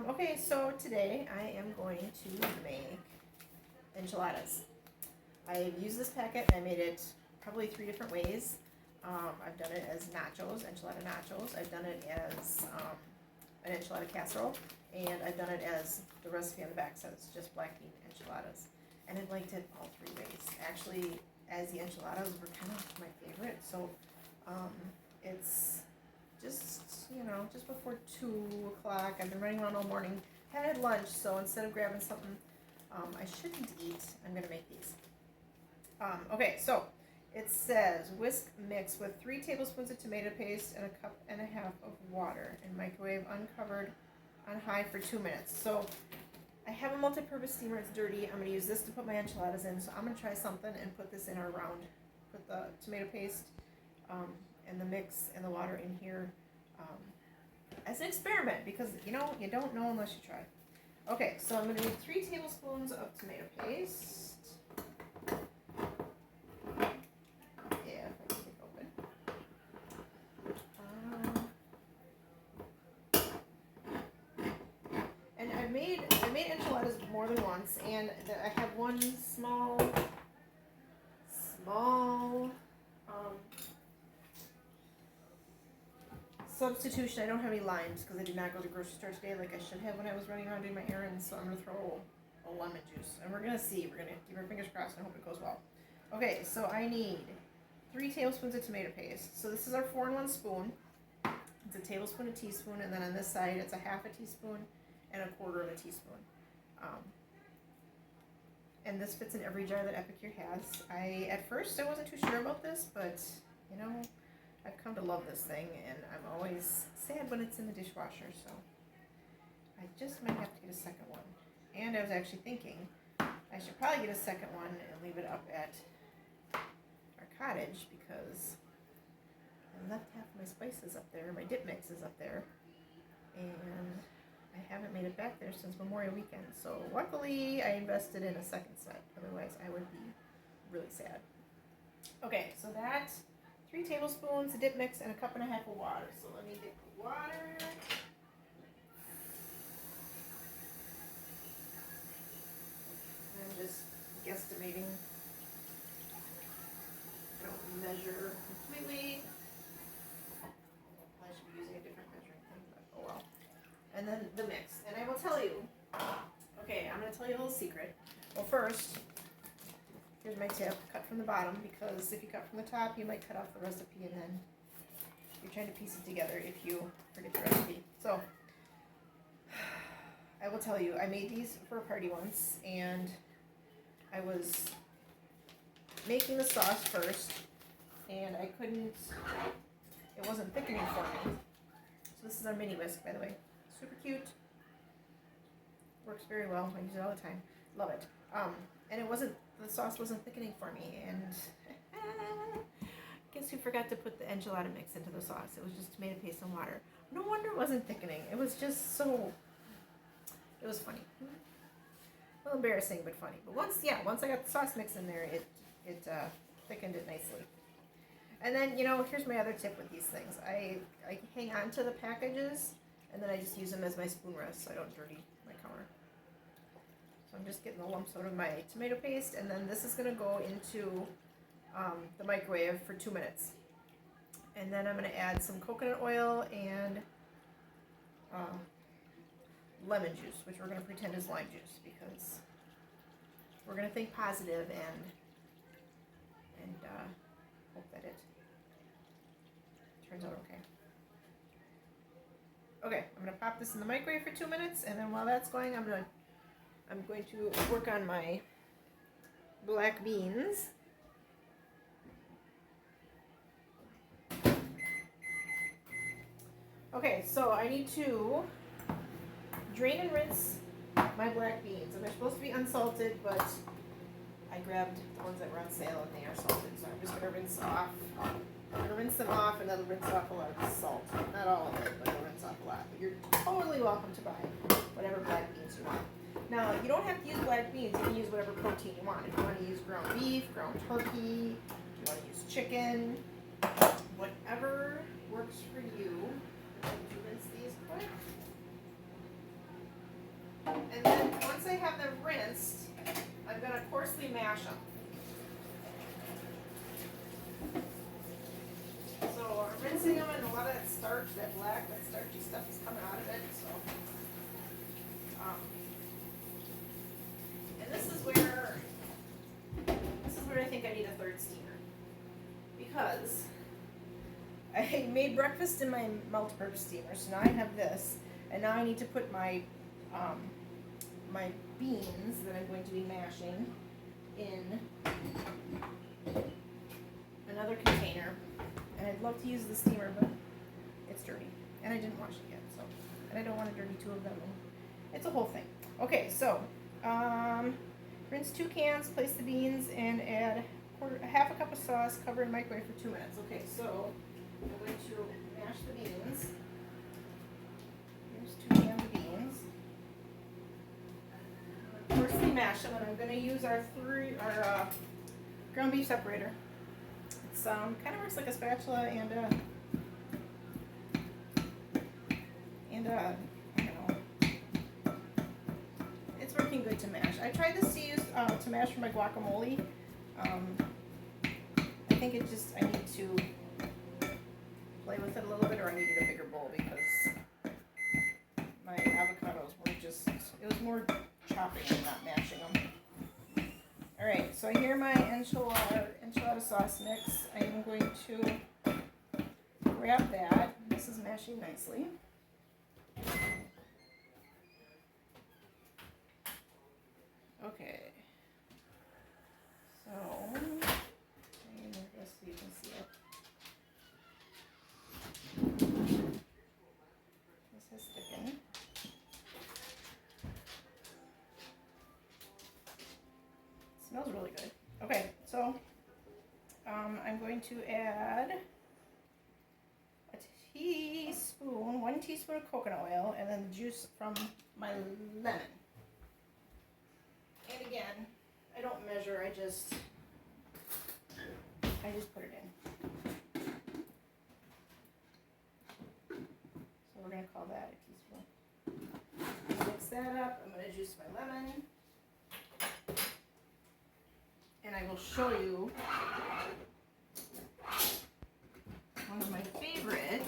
Okay, so today I am going to make enchiladas. I've used this packet and I made it probably 3 different ways. I've done it as nachos, enchilada nachos. I've done it as an enchilada casserole, and I've done it as the recipe on the back says, just black bean enchiladas. And I liked it all 3 ways. Actually, as the enchiladas were kind of my favorite, so it's just before 2 o'clock. I've been running around all morning. Haven't had lunch, so instead of grabbing something I shouldn't eat, I'm going to make these. Okay, so it says whisk mix with 3 tablespoons of tomato paste and 1.5 cups of water and microwave uncovered on high for 2 minutes. So I have a multi-purpose steamer. It's dirty. I'm going to use this to put my enchiladas in. So I'm going to try something and put this in our round. Put the tomato paste and the mix and the water in here as an experiment, because you don't know unless you try. Okay, so I'm going to need 3 tablespoons of tomato paste. Yeah, if I can get open. And I made enchiladas more than once, and I have one small substitution. I don't have any limes because I did not go to the grocery store today like I should have when I was running around doing my errands, so I'm going to throw a lemon juice. And we're going to see. We're going to keep our fingers crossed and hope it goes well. Okay, so I need 3 tablespoons of tomato paste. So this is our 4-in-1 spoon. It's a tablespoon, a teaspoon, and then on this side it's a 1/2 teaspoon and 1/4 teaspoon. And this fits in every jar that Epicure has. At first I wasn't too sure about this, but I've come to love this thing, and I'm always sad when it's in the dishwasher, so I just might have to get a second one. And I was actually thinking I should probably get a second one and leave it up at our cottage, because I left half of my spices up there, my dip mix is up there, and I haven't made it back there since Memorial Weekend. So luckily I invested in a second set, otherwise I would be really sad. Okay, so that's 3 tablespoons of dip mix and 1.5 cups of water. So let me get the water. I'm just guesstimating. I don't measure completely. I should be using a different measuring thing, but oh well. And then the mix. And I will tell you, okay, I'm going to tell you a little secret. Well, first, here's my tip. Cut from the bottom, because if you cut from the top, you might cut off the recipe, and then you're trying to piece it together if you forget the recipe. So, I will tell you, I made these for a party once, and I was making the sauce first, and it wasn't thickening for me. So this is our mini whisk, by the way. Super cute. Works very well. I use it all the time. Love it. And the sauce wasn't thickening for me, and guess who forgot to put the enchilada mix into the sauce? It was just tomato paste and water. No wonder it wasn't thickening. It was just it was funny. A little embarrassing, but funny. But once I got the sauce mix in there, it thickened it nicely. And then, here's my other tip with these things. I hang on to the packages, and then I just use them as my spoon rest so I don't dirty my counter. So I'm just getting the lumps out of my tomato paste, and then this is going to go into the microwave for 2 minutes. And then I'm going to add some coconut oil and lemon juice, which we're going to pretend is lime juice, because we're going to think positive and hope that it turns out okay. Okay, I'm going to pop this in the microwave for 2 minutes, and then while that's going, I'm going to work on my black beans. Okay, so I need to drain and rinse my black beans. And they're supposed to be unsalted, but I grabbed the ones that were on sale and they are salted. So I'm just going to rinse off. I'm going to rinse them off, and that'll rinse off a lot of the salt. Not all of it, but it'll rinse off a lot. But you're totally welcome to buy whatever black beans you want. Now, you don't have to use black beans. You can use whatever protein you want. If you want to use ground beef, ground turkey, if you want to use chicken, whatever works for you. I'm going to rinse these quick. we mash them. So I'm rinsing them, and a lot of that starch, that black, that starchy stuff is coming out of it. So, and this is where I think I need a third steamer, because I made breakfast in my multi-purpose steamer. So now I have this, and now I need to put my my beans that I'm going to be mashing in another container. And I'd love to use the steamer, but it's dirty, and I didn't wash it yet, so, and I don't want to dirty two of them, and it's a whole thing. Okay, so rinse 2 cans, place the beans, and add half a cup of sauce. Cover and microwave for 2 minutes. Okay, so I'm going to mash the beans. Here's 2 cans of beans. Firstly, mash them, and I'm going to use our ground beef separator. It's kind of works like a spatula and I don't know. It's working good to mash. I tried this to use to mash for my guacamole. I think I need to play with it a little bit, or I needed a bigger bowl because my avocados were it was more chopping and not mashing them. Alright, so here my enchilada sauce mix. I am going to grab that. This is mashing nicely. Okay. So, I'm going to move this so you can see it. This has thickened. Smells really good. Okay, so I'm going to add one teaspoon of coconut oil, and then the juice from my lemon. And again, I don't measure, I just put it in. So we're going to call that a teaspoon. Mix that up. I'm going to juice my lemon. And I will show you one of my favorite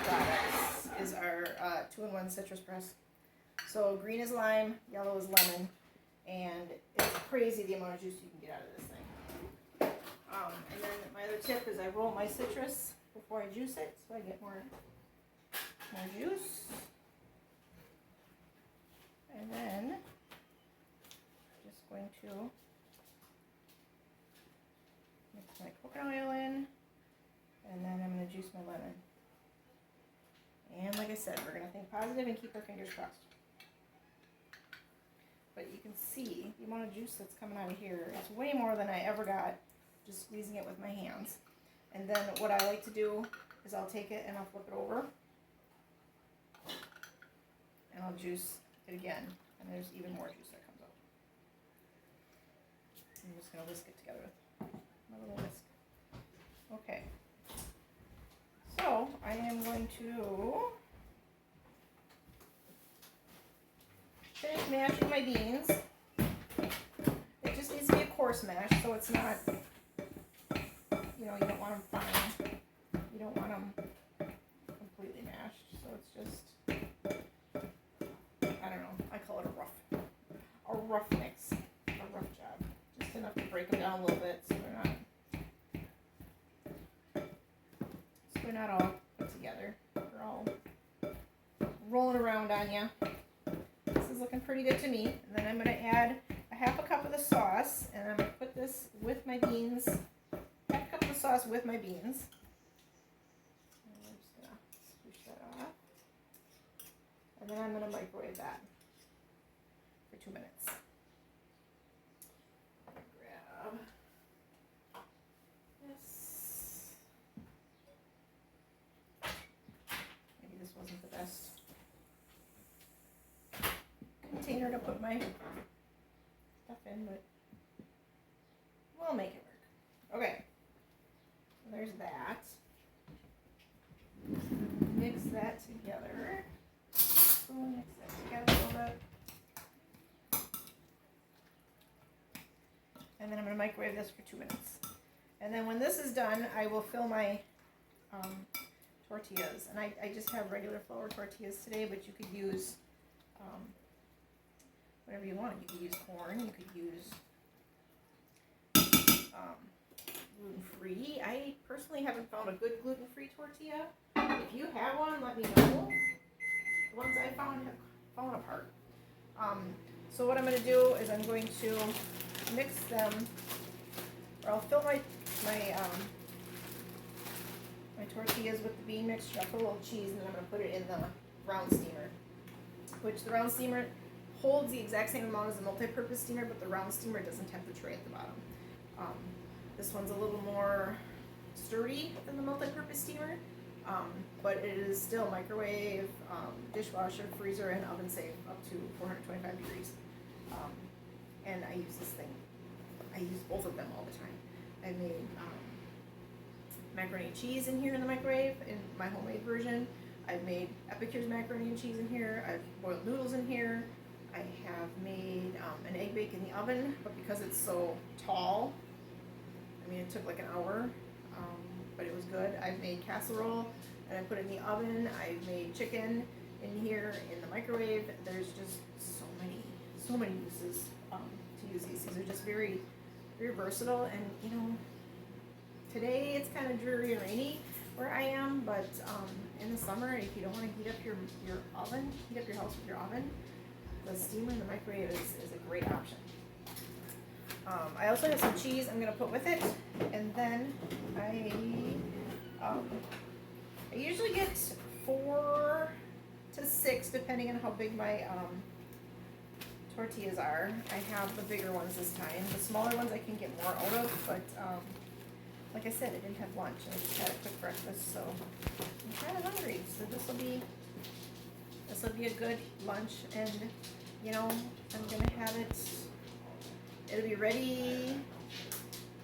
products is our 2-in-1 citrus press. So green is lime, yellow is lemon, and it's crazy the amount of juice you can get out of this thing. And then my other tip is I roll my citrus before I juice it, so I get more juice. And then going to mix my coconut oil in, and then I'm going to juice my lemon. And like I said, we're going to think positive and keep our fingers crossed. But you can see the amount of juice that's coming out of here. It's way more than I ever got just squeezing it with my hands. And then what I like to do is I'll take it and I'll flip it over, and I'll juice it again, and there's even more juice that comes out. I'm just going to whisk it together with my little whisk. Okay. So I am going to finish mashing my beans. It just needs to be a coarse mash, so it's not, you don't want them fine. You don't want them completely mashed, so it's just, I don't know, I call it a rough mix, a rough job. Just enough to break them down a little bit so they're not all put together. They're all rolling around on you. This is looking pretty good to me. And then I'm going to add a half a cup of the sauce, and I'm going to put this with my beans. Half a cup of the sauce with my beans. And I'm just going to swoosh that off. And then I'm going to microwave that for 2 minutes. Grab this. Maybe this wasn't the best container to put my stuff in, but we'll make it work. Okay, so there's that. Mix that together. Mix that together a little bit. microwave this for 2 minutes. And then when this is done, I will fill my tortillas. And I just have regular flour tortillas today, but you could use whatever you want. You could use corn, you could use gluten-free. I personally haven't found a good gluten-free tortilla. If you have one, let me know. The ones I found have fallen apart. So what I'm going to do is I'm going to mix them, or I'll fill my tortillas with the bean mixture. I'll put a little cheese, and then I'm going to put it in the round steamer, which the round steamer holds the exact same amount as the multi-purpose steamer, but the round steamer doesn't have the tray at the bottom. This one's a little more sturdy than the multi-purpose steamer, but it is still microwave, dishwasher, freezer, and oven safe up to 425 degrees. And I use this thing. I use both of them all the time. I made macaroni and cheese in here in the microwave in my homemade version. I've made Epicure's macaroni and cheese in here. I've boiled noodles in here. I have made an egg bake in the oven, but because it's so tall, I mean, it took like an hour, but it was good. I've made casserole, and I put it in the oven. I've made chicken in here in the microwave. There's just so many uses to use these. These are just very, very versatile, and you know, today it's kind of dreary and rainy where I am, but in the summer, if you don't want to heat up your oven, heat up your house with your oven, the steamer in the microwave is a great option. I also have some cheese I'm going to put with it, and then I usually get 4 to 6 depending on how big my tortillas are. I have the bigger ones this time. The smaller ones I can get more out of, but like I said, I didn't have lunch, and I just had a quick breakfast, so I'm kind of hungry. So this will be a good lunch, and you know, I'm gonna have it. It'll be ready.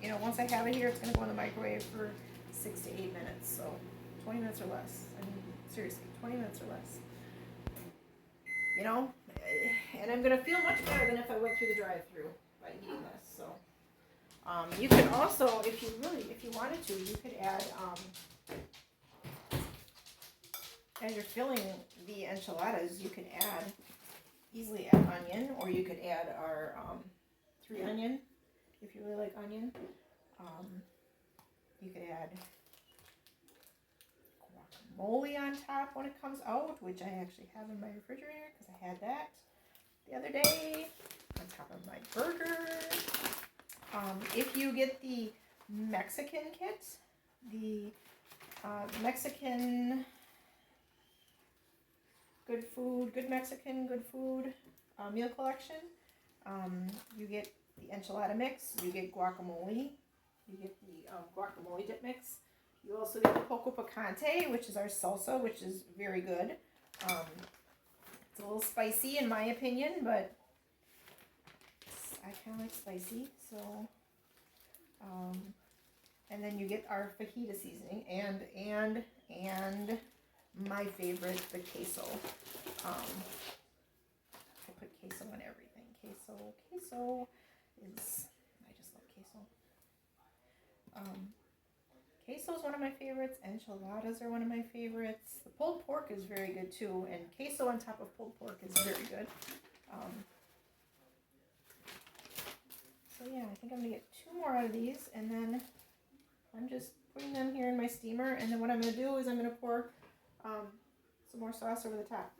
You know, once I have it here, it's gonna go in the microwave for 6 to 8 minutes, so 20 minutes or less. I mean, seriously, 20 minutes or less. You know, and I'm gonna feel much better than if I went through the drive-through by eating this. So, you could also, if you wanted to, you could add, as you're filling the enchiladas, you could easily add onion, or you could add our 3 onion, if you really like onion. You could add guacamole on top when it comes out, which I actually have in my refrigerator because I had that the other day on top of my burger. If you get the Mexican kit, the Mexican Good Mexican Good Food meal collection, you get the enchilada mix, you get guacamole, you get the guacamole dip mix. You also get the poco picante, which is our salsa, which is very good. It's a little spicy in my opinion, but I kind of like spicy, so, and then you get our fajita seasoning, and my favorite, the queso. I put queso on everything. Queso is, I just love queso. Queso is one of my favorites. Enchiladas are one of my favorites. The pulled pork is very good too, and queso on top of pulled pork is very good. So yeah, I think I'm going to get 2 more out of these, and then I'm just putting them here in my steamer, and then what I'm going to do is I'm going to pour some more sauce over the top.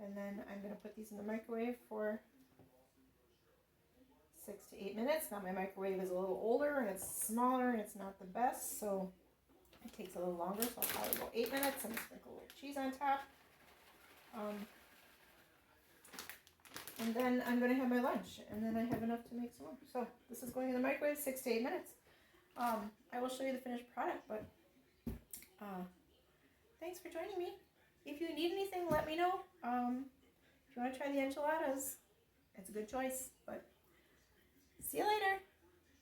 And then I'm going to put these in the microwave for 6 to 8 minutes. Now my microwave is a little older, and it's smaller, and it's not the best, so it takes a little longer, so I'll probably go 8 minutes, and sprinkle a little cheese on top. And then I'm going to have my lunch, and then I have enough to make some more. So this is going in the microwave 6 to 8 minutes. I will show you the finished product, but thanks for joining me. If you need anything, let me know. If you want to try the enchiladas, it's a good choice, but see you later.